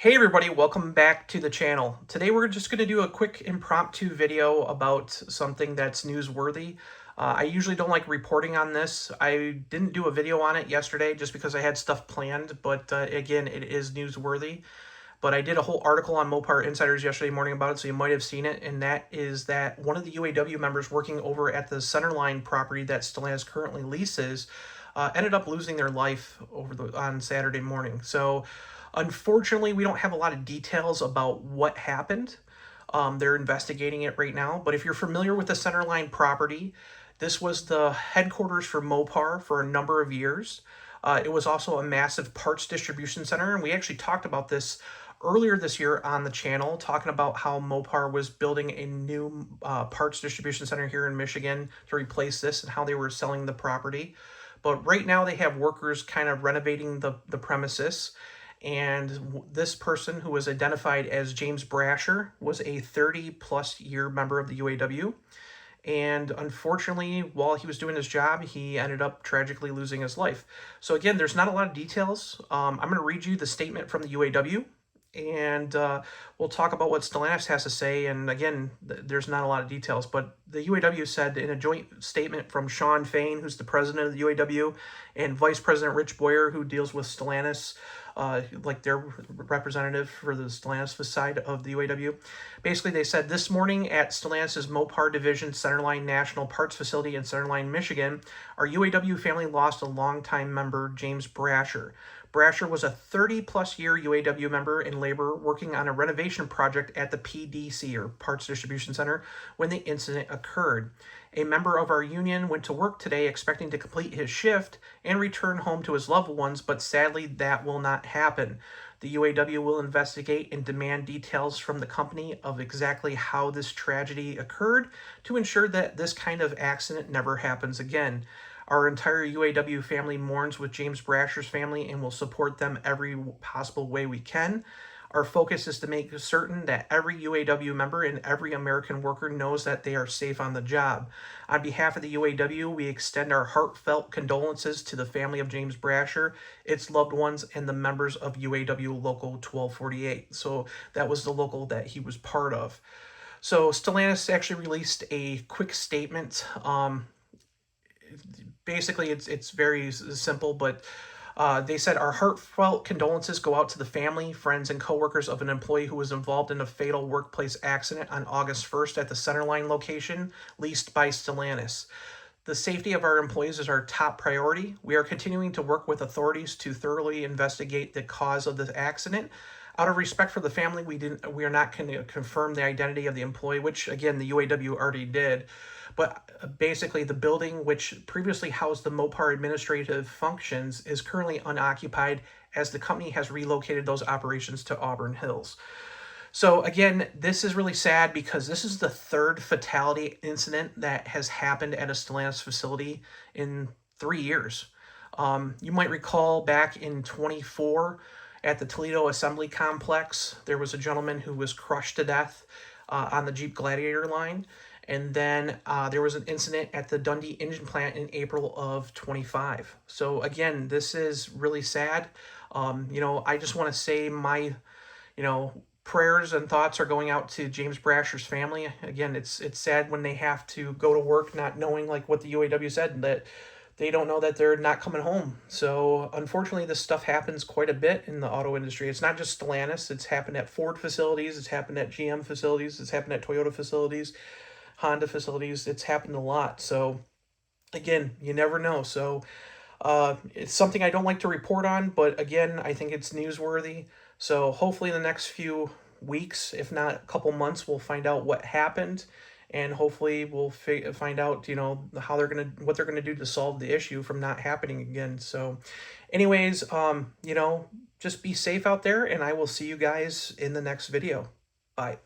Hey everybody, welcome back to the channel. Today we're just going to do a quick impromptu video about something that's newsworthy. I usually don't like reporting on this. I didn't do a video on it yesterday just because I had stuff planned, but again, it is newsworthy. But I did a whole article on MoparInsiders yesterday morning about it, so you might have seen it, and that is that one of the UAW members working over at the Centerline property that Stellantis currently leases ended up losing their life on Saturday morning. So unfortunately, we don't have a lot of details about what happened. They're investigating it right now. But if you're familiar with the Centerline property, this was the headquarters for Mopar for a number of years. It was also a massive parts distribution center, and we actually talked about this earlier this year on the channel, talking about how Mopar was building a new parts distribution center here in Michigan to replace this and how they were selling the property. But right now they have workers kind of renovating the premises. And this person, who was identified as James Brasher, was a 30-plus year member of the UAW. And unfortunately, while he was doing his job, he ended up tragically losing his life. So again, there's not a lot of details. I'm going to read you the statement from the UAW, and we'll talk about what Stellantis has to say. And again, there's not a lot of details, but the UAW said in a joint statement from Sean Fain, who's the president of the UAW, and Vice President Rich Boyer, who deals with Stellantis, like their representative for the Stellantis side of the UAW. Basically, they said this morning at Stellantis' Mopar Division Centerline National Parts Facility in Centerline, Michigan, our UAW family lost a longtime member, James Brasher. Brasher was a 30-plus year UAW member in labor working on a renovation project at the PDC, or Parts Distribution Center, when the incident occurred. A member of our union went to work today expecting to complete his shift and return home to his loved ones, but sadly that will not happen. The UAW will investigate and demand details from the company of exactly how this tragedy occurred to ensure that this kind of accident never happens again. Our entire UAW family mourns with James Brasher's family and will support them every possible way we can. Our focus is to make certain that every UAW member and every American worker knows that they are safe on the job. On behalf of the UAW, we extend our heartfelt condolences to the family of James Brasher, its loved ones, and the members of UAW Local 1248. So that was the local that he was part of. So Stellantis actually released a quick statement. Basically, it's very simple, but they said, our heartfelt condolences go out to the family, friends, and coworkers of an employee who was involved in a fatal workplace accident on August 1st at the Centerline location leased by Stellantis. The safety of our employees is our top priority. We are continuing to work with authorities to thoroughly investigate the cause of the accident. Out of respect for the family, we are not going to confirm the identity of the employee, which again the UAW already did. But basically, the building which previously housed the Mopar administrative functions is currently unoccupied as the company has relocated those operations to Auburn Hills. So again, this is really sad because this is the third fatality incident that has happened at a Stellantis facility in 3 years. You might recall back in 24 at the Toledo Assembly Complex, there was a gentleman who was crushed to death on the Jeep Gladiator line. And then there was an incident at the Dundee engine plant in April of 25. So again, this is really sad. I just want to say my, prayers and thoughts are going out to James Brasher's family. Again, it's sad when they have to go to work not knowing, like what the UAW said, that they don't know that they're not coming home. So unfortunately, this stuff happens quite a bit in the auto industry. It's not just Stellantis. It's happened at Ford facilities. It's happened at GM facilities. It's happened at Toyota facilities, Honda facilities. It's happened a lot. So again, you never know. So it's something I don't like to report on, but again, I think it's newsworthy. So hopefully in the next few weeks, if not a couple months, we'll find out what happened, and hopefully we'll find out, how what they're gonna do to solve the issue from not happening again. So anyways, just be safe out there, and I will see you guys in the next video. Bye.